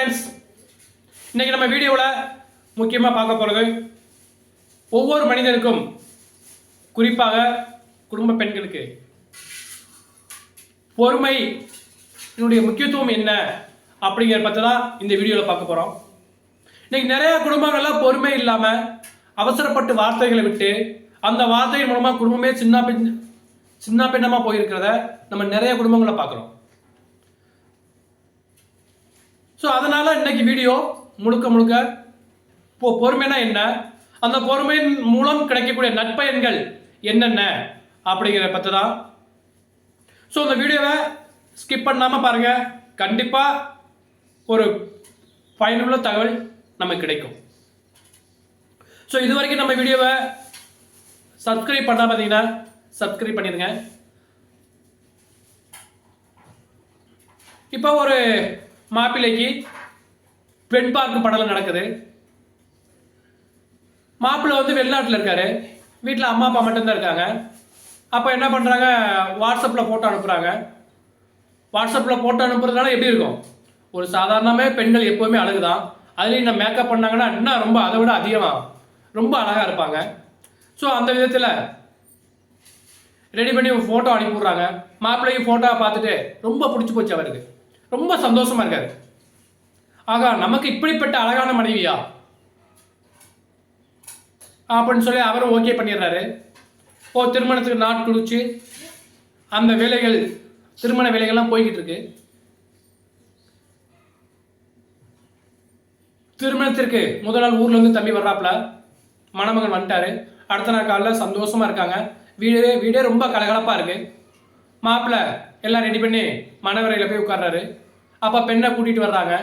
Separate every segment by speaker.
Speaker 1: Friends, இன்னைக்கு நம்ம வீடியோவில் முக்கியமாக பார்க்க போகிறது ஒவ்வொரு மனிதனுக்கும், குறிப்பாக குடும்ப பெண்களுக்கு பொறுமை இதனுடைய முக்கியத்துவம் என்ன அப்படிங்கிற பற்றி தான் இந்த வீடியோவில் பார்க்க போகிறோம். இன்னைக்கு நிறைய குடும்பங்கள்லாம் பொறுமை இல்லாமல் அவசரப்பட்டு வார்த்தைகளை விட்டு அந்த வார்த்தையின் மூலமாக குடும்பமே சின்ன பின்னமாக போயிருக்கிறத நம்ம நிறைய குடும்பங்களை பார்க்குறோம். ஸோ அதனால் இன்னைக்கு வீடியோ முழுக்க பொறுமைனா என்ன, அந்த பொறுமையின் மூலம் கிடைக்கக்கூடிய நற்பயன்கள் என்னென்ன அப்படிங்கிற பற்றி தான். ஸோ இந்த வீடியோவை ஸ்கிப் பண்ணாமல் பாருங்கள், கண்டிப்பாக ஒரு பயனுள்ள தகவல் நமக்கு கிடைக்கும். ஸோ இது வரைக்கும் நம்ம வீடியோவை சப்ஸ்கிரைப் பண்ணால் பார்த்தீங்கன்னா சப்ஸ்கிரைப் பண்ணிடுங்க. இப்போ ஒரு மாப்பிள்ளைக்கு பெண் பார்க்கு படம் நடக்குது. மாப்பிள்ளை வெளிநாட்டில் இருக்காரு, வீட்டில் அம்மா அப்பா மட்டும்தான் இருக்காங்க. அப்போ என்ன பண்ணுறாங்க, வாட்ஸ்அப்பில் ஃபோட்டோ அனுப்புகிறாங்க. வாட்ஸ்அப்பில் ஃபோட்டோ அனுப்புறதுனால எப்படி இருக்கும், ஒரு சாதாரணமே பெண்கள் எப்போவுமே அழகுதான், அதுலேயும் இன்னும் மேக்கப் பண்ணாங்கன்னா இன்னும் ரொம்ப அதை விட அதிகமாக ரொம்ப அழகாக இருப்பாங்க. ஸோ அந்த விதத்தில் ரெடி பண்ணி ஒரு ஃபோட்டோ அனுப்பிவிட்றாங்க. மாப்பிள்ளைக்கு ஃபோட்டோவை பார்த்துட்டு ரொம்ப பிடிச்சி போச்சு, அவருக்கு ரொம்ப சந்தோஷமாக இருக்காரு. ஆகா, நமக்கு இப்படிப்பட்ட அழகான மனைவியா அப்படின்னு சொல்லி அவரும் ஓகே பண்ணிடுறாரு. திருமணத்துக்கு நாட் குடிச்சு அந்த வேலைகள், திருமண வேலைகள்லாம் போய்கிட்டு இருக்கு. திருமணத்திற்கு முதல் நாள் ஊர்லேருந்து தம்பி வர்றாப்புல, மணமகன் வந்துட்டாரு. அடுத்த நாள் காலையில் சந்தோஷமாக இருக்காங்க. வீடே ரொம்ப கலகலப்பாக இருக்கு. மாப்பிள்ளை எல்லாம் ரெடி பண்ணி மணவரையில் போய் உட்கார்றாரு. அப்போ பெண்ணை கூட்டிகிட்டு வர்றாங்க.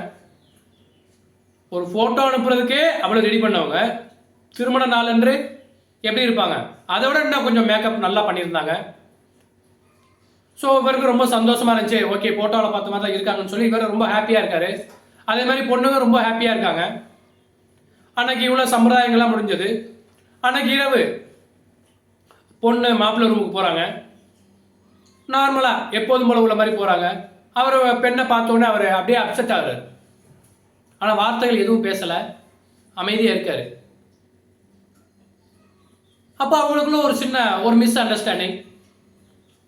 Speaker 1: ஒரு ஃபோட்டோ அனுப்புறதுக்கே அவ்வளோ ரெடி பண்ணவங்க, திருமண நாள் என்று எப்படி இருப்பாங்க, அதை விட இன்னும் கொஞ்சம் மேக்கப் நல்லா பண்ணியிருந்தாங்க. ஸோ இவருக்கு ரொம்ப சந்தோஷமாக இருந்துச்சு. ஓகே, ஃபோட்டோவில் பார்த்த மாதிரி தான் இருக்காங்கன்னு சொல்லி இவர் ரொம்ப ஹாப்பியாக இருக்காரு. அதே மாதிரி பொண்ணுங்க ரொம்ப ஹாப்பியாக இருக்காங்க. அன்னைக்கு இவ்வளோ சம்பிரதாயங்கள்லாம் முடிஞ்சது. அன்னைக்கு இரவு பொண்ணு மாப்பிள்ளை ரூமுக்கு போகிறாங்க. நார்மலாக எப்போதும் போல உள்ள மாதிரி போகிறாங்க. அவர் பெண்ணை பார்த்தோன்னே அவர் அப்படியே அப்செட் ஆகுறாரு. ஆனால் வார்த்தைகள் எதுவும் பேசலை, அமைதியாக இருக்காரு. அப்போ அவங்களுக்குள்ள ஒரு சின்ன மிஸ் அண்டர்ஸ்டாண்டிங்.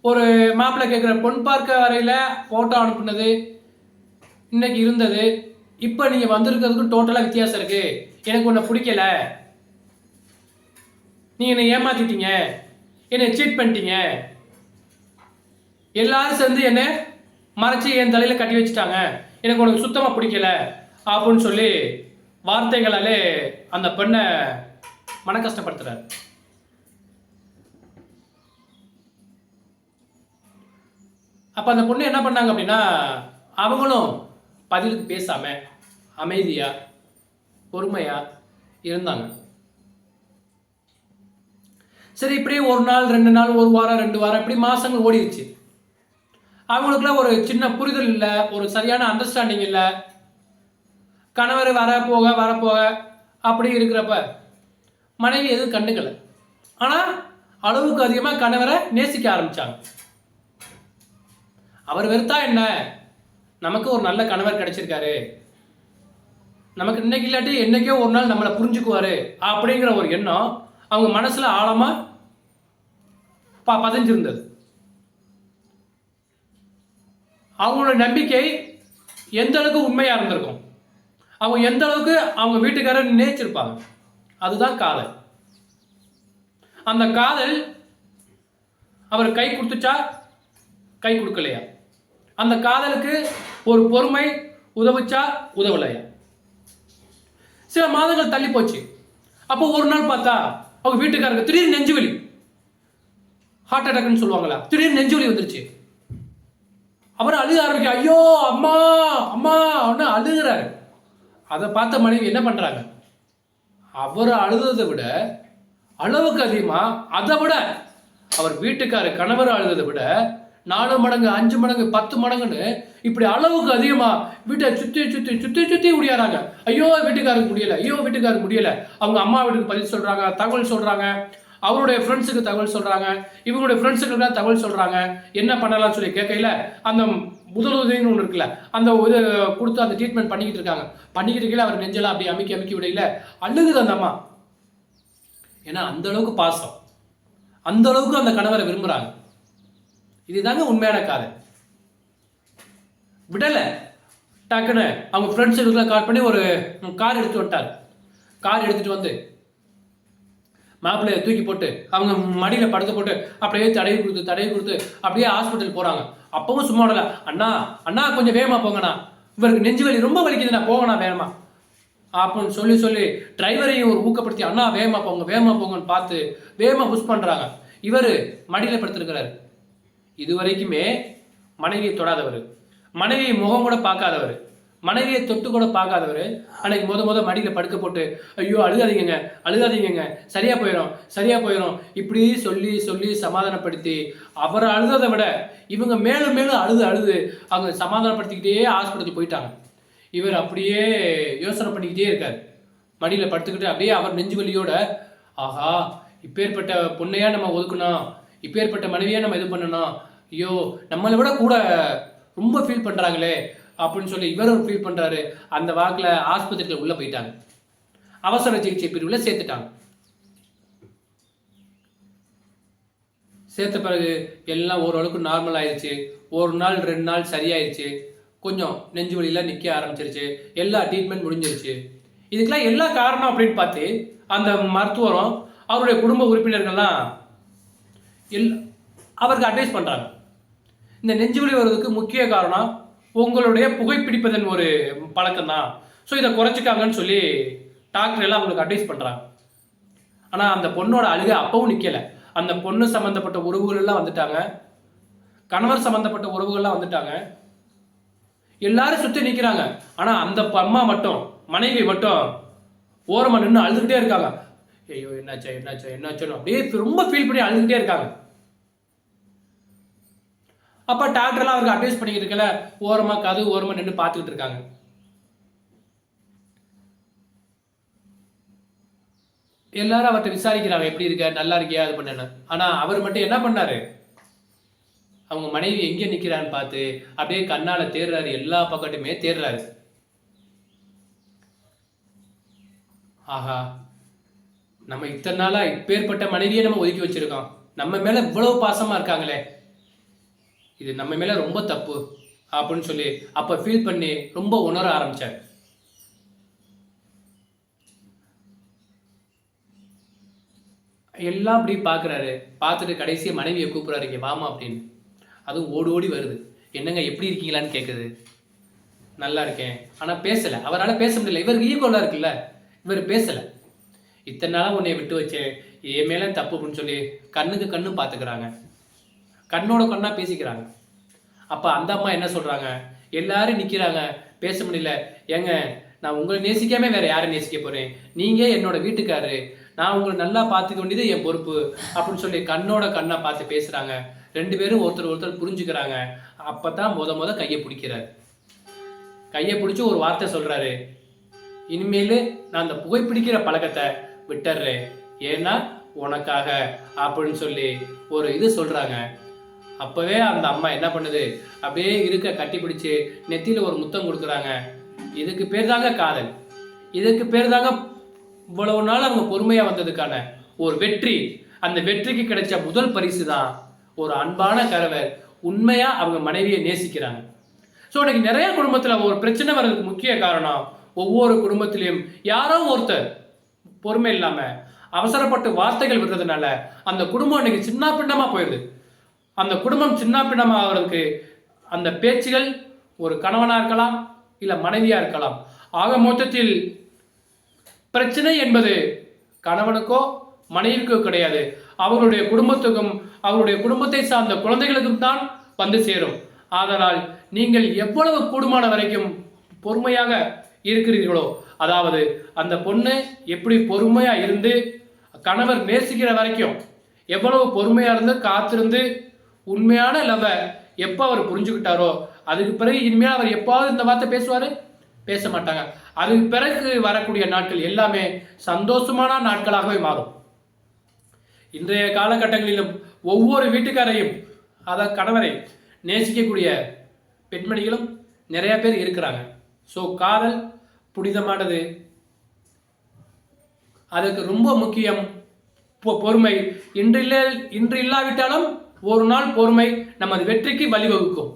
Speaker 1: ஒரு மாப்பிள்ளை கேட்குற, பொன் பார்க்க வரையில் ஃபோட்டோ அனுப்புனது இன்னைக்கு இருந்தது, இப்போ நீங்கள் வந்திருக்கிறதுக்கும் டோட்டலாக வித்தியாசம் இருக்குது, எனக்கு ஒன்றை பிடிக்கல, நீங்கள் என்னை ஏமாத்திட்டீங்க, என்னை சீட் பண்ணிட்டீங்க, எல்லாரும் சேர்ந்து என்னை மறைச்சி என் தலையில் கட்டி வச்சுட்டாங்க, எனக்கு உனக்கு சுத்தமாக பிடிக்கல அப்படின்னு சொல்லி வார்த்தைகளாலே அந்த பெண்ணை மன கஷ்டப்படுத்துறாரு. அப்போ அந்த பொண்ணு என்ன பண்ணாங்க அப்படின்னா, அவங்களும் பதிலுக்கு பேசாம அமைதியா பொறுமையா இருந்தாங்க. சரி, இப்படியே ஒரு நாள், 2 நாள், 1 வாரம், 2 வாரம், இப்படி மாசங்கள் ஓடிடுச்சு. அவங்களுக்குள்ள ஒரு சின்ன புரிதல் இல்லை, ஒரு சரியான அண்டர்ஸ்டாண்டிங் இல்லை. கணவர் வரப்போக அப்படி இருக்கிறப்ப மனைவி எதுவும் கண்டுக்கல. ஆனால் அளவுக்கு அதிகமாக கணவரை நேசிக்க ஆரம்பிச்சாங்க. அவர் வெறுத்தா என்ன, நமக்கு ஒரு நல்ல கணவர் கிடைச்சிருக்காரு, நமக்கு இன்னைக்கு இல்லாட்டி என்னைக்கோ ஒரு நாள் நம்மளை புரிஞ்சுக்குவாரு அப்படிங்கிற ஒரு எண்ணம் அவங்க மனசுல ஆழமா பதிஞ்சிருந்தது. அவங்களோட நம்பிக்கை எந்த அளவுக்கு உண்மையா இருந்திருக்கும், அவங்க எந்த அளவுக்கு அவங்க வீட்டுக்காரர் நினைச்சிருப்பாங்க, அதுதான் காதல். அந்த காதல் அவர் கை கொடுத்துச்சா, கை கொடுக்கலையா, அந்த காதலுக்கு ஒரு பொறுமை உதவுச்சா, உதவலையா. சில மாதங்கள் தள்ளி போச்சு. அப்போ ஒரு நாள் பார்த்தா அவங்க வீட்டுக்காரருக்கு திடீர்னு நெஞ்சுவலி, ஹார்ட் அட்டாக்னு சொல்லுவாங்களா, திடீர்னு நெஞ்சுவலி வந்துருச்சு. அவர் அழுக ஆரம்பிக்க, ஐயோ அம்மா அம்மா அப்படின்னு அழுகிறாரு. அதை பார்த்த மனைவி என்ன பண்றாங்க, அவர் அழுததை விட அளவுக்கு அதிகமா, அதை விட அவர் வீட்டுக்காரர் கணவர் அழுததை விட 4 மடங்கு, 5 மடங்கு, 10 மடங்குன்னு இப்படி அளவுக்கு அதிகமா வீட்டை சுத்தி முடியாறாங்க. ஐயோ வீட்டுக்காருக்கு முடியல, ஐயோ வீட்டுக்காருக்கு முடியல. அவங்க அம்மா வீட்டுக்கு பதில் சொல்றாங்க, தகவல் சொல்றாங்க, அவருடைய ஃப்ரெண்ட்ஸுக்கு தகவல் சொல்றாங்க, இவங்களுடைய ஃப்ரெண்ட்ஸுக்கு தகவல் சொல்றாங்க. என்ன பண்ணலாம்னு சொல்லி கேட்கையில அந்த முதலுதவின்னு ஒன்று இருக்குல்ல, அந்த இது கொடுத்து அந்த ட்ரீட்மெண்ட் பண்ணிக்கிட்டு இருக்காங்க. பண்ணிக்கிட்டு இருக்கல அவர் நெஞ்செல்லாம் அப்படி அமுக்கி அமுக்கி விடையில அழுகுது அந்த அம்மா. ஏன்னா அந்த அளவுக்கு பாசம், அந்த அளவுக்கு அந்த கணவரை விரும்புறாங்க. இதுதாங்க உண்மையான காதல். விடலை, டக்குன்னு அவங்க ஃப்ரெண்ட்ஸுக்குலாம் கால் பண்ணி ஒரு கார் எடுத்து வந்துட்டார். கார் எடுத்துட்டு வந்து மாப்பிள்ளையை தூக்கி போட்டு அவங்க மடியில் படுத்து போட்டு அப்படியே தடவி கொடுத்து அப்படியே ஹாஸ்பிட்டல் போகிறாங்க. அப்பவும் சும்மா விடல, அண்ணா அண்ணா கொஞ்சம் வேகமாக போங்கண்ணா, இவருக்கு நெஞ்சு வலி ரொம்ப வலிக்குதுண்ணா, போங்கண்ணா வேகமா அப்படின்னு சொல்லி டிரைவரையும் ஒரு ஊக்கப்படுத்தி அண்ணா வேகமாக போங்கன்னு பார்த்து வேகமாக புஷ் பண்ணுறாங்க. இவர் மடியில் படுத்துருக்கிறாரு. இது வரைக்குமே மனைவியை தொடாதவர், மனைவியை முகம் கூட பார்க்காதவர், மனைவியை தொட்டு கூட பார்க்காதவர் அன்னைக்கு முத மடியில் படுக்க போட்டு ஐயோ அழுகாதீங்க சரியா போயிடும் இப்படி சொல்லி சமாதானப்படுத்தி அவரை அழுததை விட இவங்க மேலும் அழுது அவங்க சமாதானப்படுத்திக்கிட்டே ஹாஸ்பிட்டலுக்கு போயிட்டாங்க. இவர் அப்படியே யோசனை பண்ணிக்கிட்டே இருக்கார். மடியில் படுத்துக்கிட்டு அப்படியே அவர் நெஞ்சு வலியோட, ஆஹா இப்பேற்பட்ட பொண்ணையா நம்ம ஒதுக்கணும், இப்பேற்பட்ட மனைவியா நம்ம இது பண்ணணும், ஐயோ நம்மளை விட கூட ரொம்ப ஃபீல் பண்ணுறாங்களே அப்படின்னு சொல்லி இவரும் ஃபீல் பண்ணுறாரு. அந்த வாக்கில் ஆஸ்பத்திரியில் உள்ளே போயிட்டாங்க. அவசர சிகிச்சை பிரிவில் சேர்த்துட்டாங்க. சேர்த்த பிறகு எல்லாம் ஓரளவுக்கு நார்மல் ஆயிடுச்சு. ஒரு நாள் 2 நாள் சரியாயிடுச்சு. கொஞ்சம் நெஞ்சு வலியில் நிற்க ஆரம்பிச்சிருச்சு. எல்லா ட்ரீட்மெண்ட் முடிஞ்சிருச்சு. இதுக்கெல்லாம் எல்லா காரணம் அப்படின்னு பார்த்து அந்த மருத்துவரும் அவருடைய குடும்ப உறுப்பினர்கள்லாம் அவருக்கு அட்வைஸ் பண்ணுறாங்க. இந்த நெஞ்சு வலி வர்றதுக்கு முக்கிய காரணம் உங்களுடைய புகைப்பிடிப்பதன் ஒரு பழக்கம் தான், ஸோ இதை குறைச்சிக்காங்கன்னு சொல்லி டாக்டர் எல்லாம் அவங்களுக்கு அட்வைஸ் பண்ணுறாங்க. ஆனால் அந்த பொண்ணோட அழுகை அப்பவும் நிற்கலை. அந்த பொண்ணு சம்மந்தப்பட்ட உறவுகள் எல்லாம் வந்துட்டாங்க, கணவர் சம்மந்தப்பட்ட உறவுகள்லாம் வந்துட்டாங்க, எல்லாரும் சுற்றி நிற்கிறாங்க. ஆனால் அந்த அம்மா மட்டும், மனைவி மட்டும் ஓரமாக நின்று அழுதுகிட்டே இருக்காங்க. ஐயோ என்னாச்சோ அப்படியே ரொம்ப ஃபீல் பண்ணி அழுதுகிட்டே இருக்காங்க. அப்போ டாக்டர்லாம் அவருக்கு அட்வைஸ் பண்ணிக்கிட்டு இருக்கல, ஓரமாக நின்று பார்த்துக்கிட்டு இருக்காங்க. எல்லாரும் அவர்கிட்ட விசாரிக்கிறாங்க, எப்படி இருக்க, நல்லா இருக்கியா, அது பண்ண. ஆனால் அவர் மட்டும் என்ன பண்ணாரு, அவங்க மனைவி எங்கே நிற்கிறான்னு பார்த்து அப்படியே கண்ணால் தேடுறாரு, எல்லா பக்கத்துமே தேடுறாரு. ஆஹா, நம்ம இத்தனை நாளாக இப்பேற்பட்ட மனைவியை நம்ம ஒதுக்கி வச்சிருக்கோம், நம்ம மேலே இவ்வளவு பாசமாக இருக்காங்களே, இது நம்ம மேலே ரொம்ப தப்பு அப்படின்னு சொல்லி அப்போ ஃபீல் பண்ணி ரொம்ப உணர ஆரம்பித்தார். எல்லாம் அப்படி பார்க்குறாரு. பார்த்துட்டு கடைசியை மனைவியை கூப்பிட்றாரு, இங்கே வாமா அப்படின்னு. அதுவும் ஓடி வருது. என்னங்க எப்படி இருக்கீங்களான்னு கேட்குது. நல்லா இருக்கேன். ஆனால் பேசலை, அவரால் பேச முடியல. இவருக்கு ஈகோலாம் இருக்குல்ல, இவர் பேசலை. இத்தனை நாளாக உன்னை விட்டு வச்சேன், என் மேலே தப்பு அப்படின்னு சொல்லி கண்ணுக்கு கண்ணும் பார்த்துக்கிறாங்க, கண்ணோட கண்ணாக பேசிக்கிறாங்க. அப்போ அந்த அம்மா என்ன சொல்கிறாங்க, எல்லாரும் நிற்கிறாங்க, பேச முடியல. ஏங்க நான் உங்களை நேசிக்காமல் வேறு யாரை நேசிக்க போகிறேன், நீங்கள் என்னோட வீட்டுக்காரு, நான் உங்களை நல்லா பார்த்துக்க வேண்டியது என் பொறுப்பு அப்படின்னு சொல்லி கண்ணோட கண்ணாக பார்த்து பேசுகிறாங்க. 2 பேரும் ஒருத்தர் புரிஞ்சுக்கிறாங்க. அப்போ தான் முத கையை பிடிக்கிறார். கையை பிடிச்சி ஒரு வார்த்தை சொல்கிறாரு, இனிமேல் நான் அந்த புகைப்பிடிக்கிற பழக்கத்தை விட்டுறேன், ஏன்னா உனக்காக அப்படின்னு சொல்லி ஒரு இது சொல்கிறாங்க. அப்போவே அந்த அம்மா என்ன பண்ணுது, அப்படியே இருக்க கட்டி பிடிச்சி நெத்தியில் ஒரு முத்தம் கொடுக்குறாங்க. இதுக்கு பேர் தாங்க காதல். இதுக்கு பேர் தாங்க இவ்வளவு நாள் அவங்க பொறுமையாக வந்ததுக்கான ஒரு வெற்றி. அந்த வெற்றிக்கு கிடைச்ச முதல் பரிசு தான் ஒரு அன்பான கணவர் உண்மையாக அவங்க மனைவியை நேசிக்கிறாங்க. ஸோ இன்னைக்கு நிறைய குடும்பத்தில் ஒரு பிரச்சனை வர்றதுக்கு முக்கிய காரணம், ஒவ்வொரு குடும்பத்திலையும் யாரோ ஒருத்தர் பொறுமை இல்லாமல் அவசரப்பட்டு வார்த்தைகள் விடுறதுனால அந்த குடும்பம் இன்னைக்கு சின்ன பின்னமாக போயிடுது. அந்த குடும்பம் சின்ன பின்னமாக ஆகிறதுக்கு அந்த பேச்சுகள் ஒரு கணவனாக இருக்கலாம், இல்லை மனைவியாக இருக்கலாம். ஆக மொத்தத்தில் பிரச்சனை என்பது கணவனுக்கோ மனைவிக்கோ கிடையாது, அவர்களுடைய குடும்பத்துக்கும் அவருடைய குடும்பத்தை சார்ந்த குழந்தைகளுக்கும் தான் வந்து சேரும். ஆதலால் நீங்கள் எவ்வளவு கூடுமான வரைக்கும் பொறுமையாக இருக்கிறீர்களோ, அதாவது அந்த பொண்ணு எப்படி பொறுமையாக இருந்து கணவர் நேசிக்கிற வரைக்கும் எவ்வளவு பொறுமையாக இருந்து காத்திருந்து உண்மையான லவ்வை எப்போ அவர் புரிஞ்சுக்கிட்டாரோ, அதுக்கு பிறகு இனிமேல் அவர் எப்பாவது இந்த வார்த்தை பேசுவார், பேச மாட்டாங்க. அதுக்கு பிறகு வரக்கூடிய நாட்கள் எல்லாமே சந்தோஷமான நாட்களாகவே மாறும். இன்றைய காலகட்டங்களிலும் ஒவ்வொரு வீட்டுக்காரையும், அதாவது கணவரை நேசிக்கக்கூடிய பெண்மணிகளும் நிறைய பேர் இருக்கிறாங்க. ஸோ காதல் புனிதமானது, அதுக்கு ரொம்ப முக்கியம் பொறுமை. இன்று இல்லாவிட்டாலும் ஒரு நாள் பொறுமை நமது வெற்றிக்கு வழிவகுக்கும்.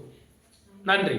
Speaker 1: நன்றி.